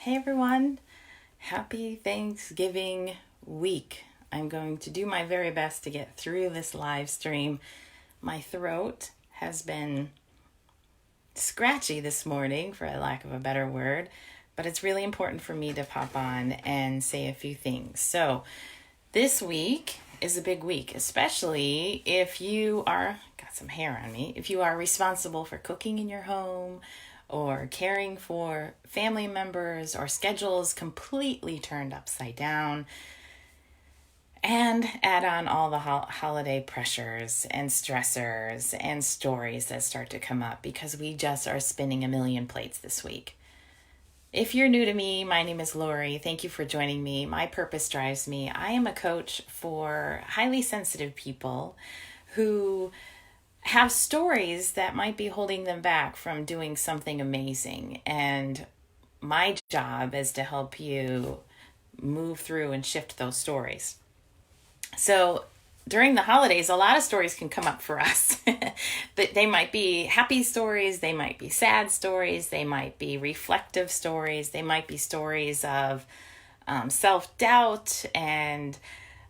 Hey everyone, happy Thanksgiving week. I'm going to do my very best to get through this live stream. My throat has been scratchy this morning, for a lack of a better word, but it's really important for me to pop on and say a few things. So, this week is a big week, especially if you are, got some hair on me, if you are responsible for cooking in your home or caring for family members or schedules completely turned upside down. And add on all the holiday pressures and stressors and stories that start to come up because we just are spinning a million plates this week. If you're new to me, my name is Lori. Thank you for joining me. My purpose drives me. I am a coach for highly sensitive people who have stories that might be holding them back from doing something amazing. And my job is to help you move through and shift those stories. So during the holidays, a lot of stories can come up for us. But they might be happy stories, they might be sad stories, they might be reflective stories, they might be stories of self-doubt and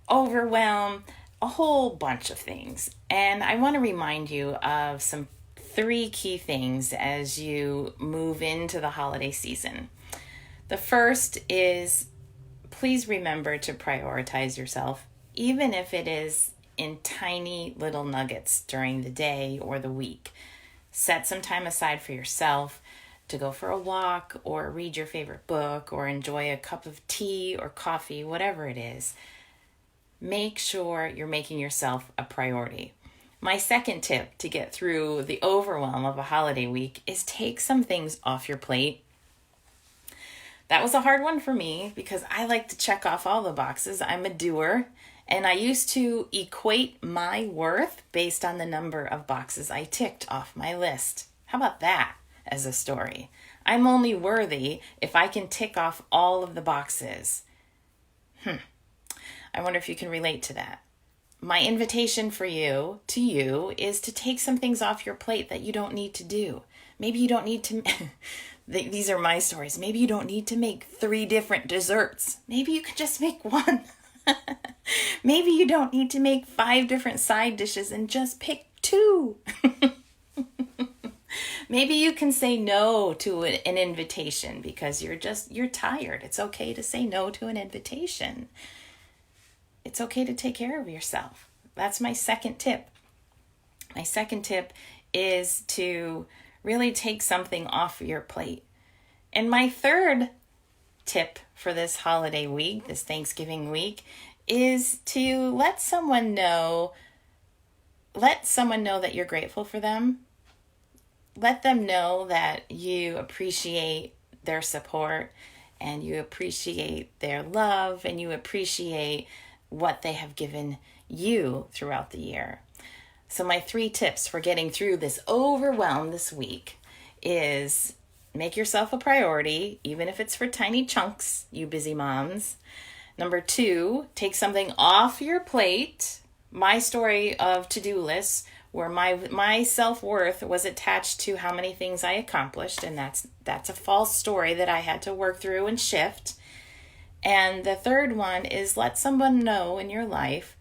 overwhelm, a whole bunch of things. And I want to remind you of some 3 key things as you move into the holiday season. The first is, please remember to prioritize yourself, even if it is in tiny little nuggets during the day or the week. Set some time aside for yourself to go for a walk or read your favorite book or enjoy a cup of tea or coffee, whatever it is. Make sure you're making yourself a priority. My second tip to get through the overwhelm of a holiday week is take some things off your plate. That was a hard one for me because I like to check off all the boxes. I'm a doer, and I used to equate my worth based on the number of boxes I ticked off my list. How about that as a story? I'm only worthy if I can tick off all of the boxes. I wonder if you can relate to that. My invitation for you is to take some things off your plate that you don't need to do. Maybe you don't need to, these are my stories. Maybe you don't need to make 3 different desserts. Maybe you could just make 1. Maybe you don't need to make 5 different side dishes and just pick 2. Maybe you can say no to an invitation because you're tired. It's okay to say no to an invitation. It's okay to take care of yourself. That's my second tip. My second tip is to really take something off your plate. And my third tip for this holiday week, this Thanksgiving week, is to let someone know that you're grateful for them. Let them know that you appreciate their support and you appreciate their love and you appreciate what they have given you throughout the year. So my 3 tips for getting through this overwhelm this week is make yourself a priority, even if it's for tiny chunks, you busy moms. Number 2, take something off your plate. My story of to-do lists where my self-worth was attached to how many things I accomplished, and that's a false story that I had to work through and shift. And the third one is let someone know in your life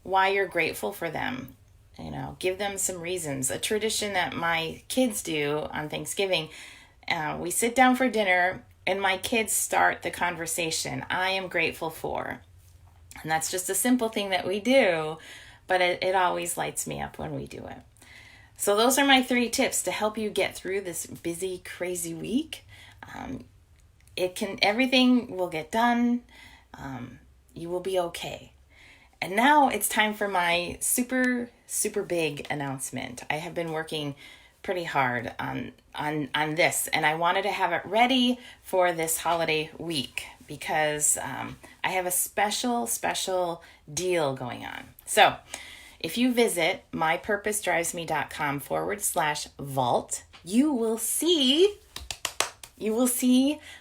why you're grateful for them. Give them some reasons. A tradition that my kids do on Thanksgiving, we sit down for dinner and my kids start the conversation, I am grateful for. And that's just a simple thing that we do, but it always lights me up when we do it. So those are my 3 tips to help you get through this busy, crazy week. Everything will get done. You will be okay. And now it's time for my super, super big announcement. I have been working pretty hard on this, and I wanted to have it ready for this holiday week because I have a special deal going on. So if you visit mypurposedrivesme.com/vault, you will see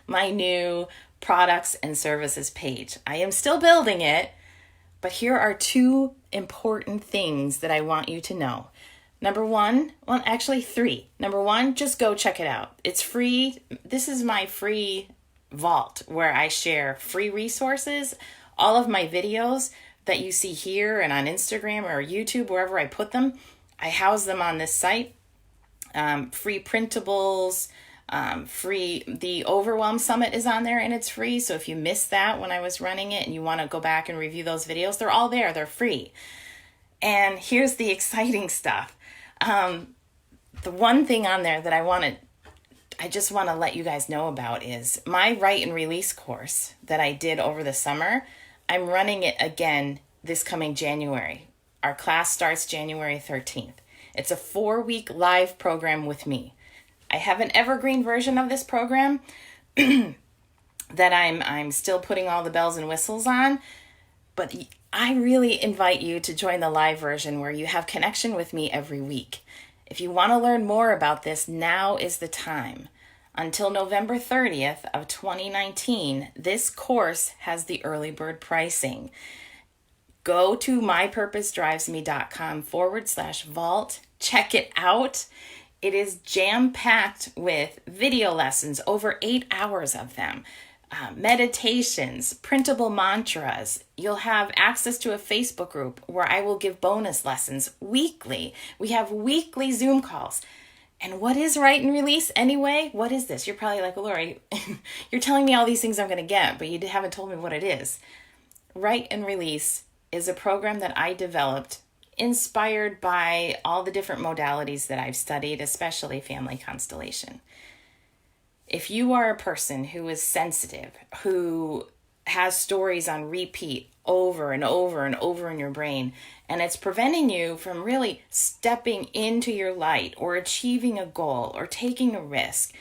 my new products and services page. I am still building it, but here are 2 important things that I want you to know. Number 1, well, actually 3. Number 1, just go check it out. It's free. This is my free vault where I share free resources. All of my videos that you see here and on Instagram or YouTube, wherever I put them, I house them on this site. Free printables, free, the Overwhelm Summit is on there and it's free. So if you missed that when I was running it and you want to go back and review those videos, they're all there. They're free. And here's the exciting stuff. The one thing on there that I just want to let you guys know about is my Write and Release course that I did over the summer. I'm running it again this coming January. Our class starts January 13th. It's a 4-week live program with me. I have an evergreen version of this program that I'm still putting all the bells and whistles on, but I really invite you to join the live version where you have connection with me every week. If you want to learn more about this, now is the time. Until November 30th of 2019, this course has the early bird pricing. Go to mypurposedrivesme.com/vault. Check it out. It is jam-packed with video lessons, over 8 hours of them, meditations, printable mantras. You'll have access to a Facebook group where I will give bonus lessons weekly. We have weekly Zoom calls. And what is Write and Release anyway? What is this? You're probably like, Lori, you're telling me all these things I'm going to get, but you haven't told me what it is. Write and Release is a program that I developed inspired by all the different modalities that I've studied, especially family constellation. If you are a person who is sensitive, who has stories on repeat over and over and over in your brain, and it's preventing you from really stepping into your light or achieving a goal or taking a risk,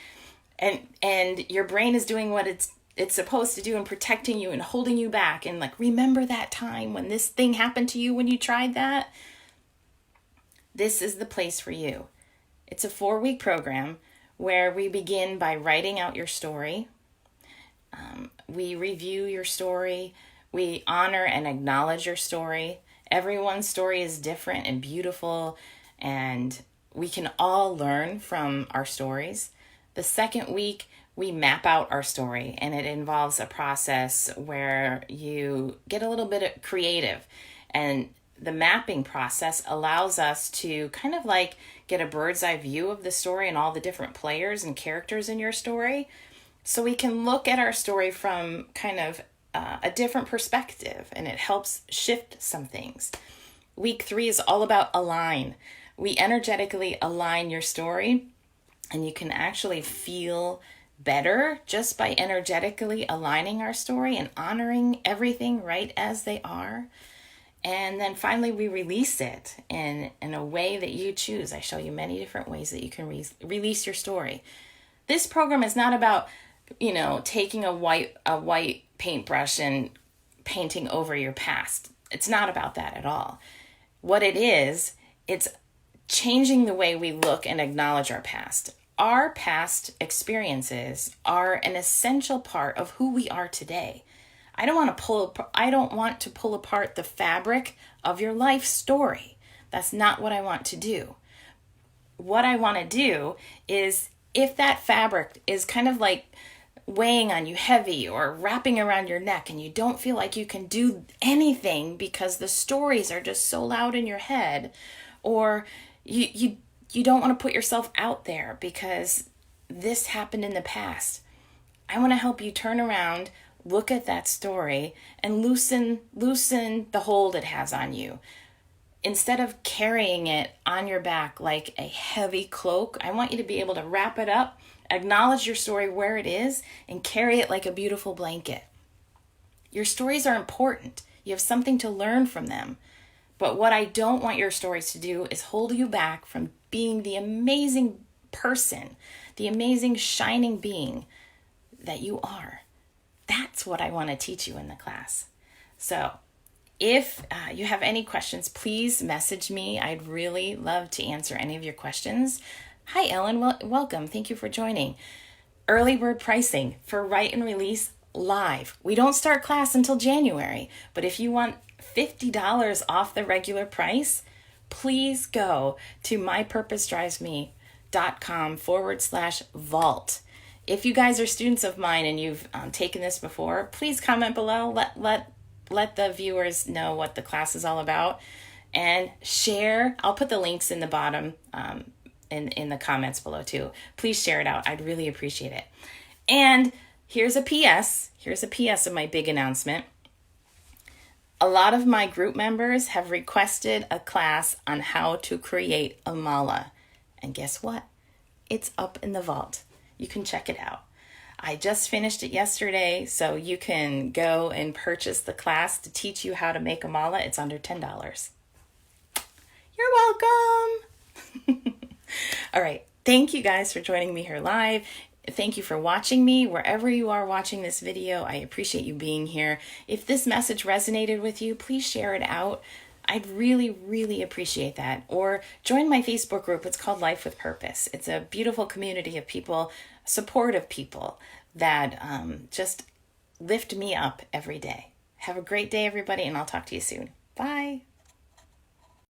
and your brain is doing what it's supposed to do and protecting you and holding you back and like, remember that time when this thing happened to you when you tried that? This is the place for you. It's a 4-week program where we begin by writing out your story. We review your story. We honor and acknowledge your story. Everyone's story is different and beautiful, and we can all learn from our stories. The second week, we map out our story, and it involves a process where you get a little bit creative. And the mapping process allows us to kind of like get a bird's eye view of the story and all the different players and characters in your story. So we can look at our story from kind of a different perspective, and it helps shift some things. Week 3 is all about align. We energetically align your story, and you can actually feel better just by energetically aligning our story and honoring everything right as they are. And then finally, we release it in a way that you choose. I show you many different ways that you can release your story. This program is not about, taking a white paintbrush and painting over your past. It's not about that at all. What it is, it's changing the way we look and acknowledge our past. Our past experiences are an essential part of who we are today. I don't want to pull apart the fabric of your life story. That's not what I want to do. What I want to do is, if that fabric is kind of like weighing on you heavy or wrapping around your neck and you don't feel like you can do anything because the stories are just so loud in your head, or you don't want to put yourself out there because this happened in the past, I want to help you turn around, look at that story, and loosen the hold it has on you. Instead of carrying it on your back like a heavy cloak, I want you to be able to wrap it up, acknowledge your story where it is, and carry it like a beautiful blanket. Your stories are important. You have something to learn from them. But what I don't want your stories to do is hold you back from being the amazing person, the amazing shining being that you are. That's what I want to teach you in the class. So if you have any questions, please message me. I'd really love to answer any of your questions. Hi, Ellen. Welcome. Thank you for joining. Early bird pricing for Write and Release live. We don't start class until January, but if you want $50 off the regular price, please go to mypurposedrivesme.com/vault. If you guys are students of mine and you've taken this before, please comment below. Let the viewers know what the class is all about, and share. I'll put the links in the bottom in the comments below too. Please share it out. I'd really appreciate it. And here's a PS. Here's a PS of my big announcement. A lot of my group members have requested a class on how to create a mala. And guess what? It's up in the vault. You can check it out. I just finished it yesterday, so you can go and purchase the class to teach you how to make a mala. It's under $10. You're welcome. All right. Thank you guys for joining me here live. Thank you for watching me wherever you are watching this video. I appreciate you being here. If this message resonated with you, please share it out. I'd really, really appreciate that. Or join my Facebook group. It's called Life with Purpose. It's a beautiful community of people, supportive people that just lift me up every day. Have a great day, everybody, and I'll talk to you soon. Bye.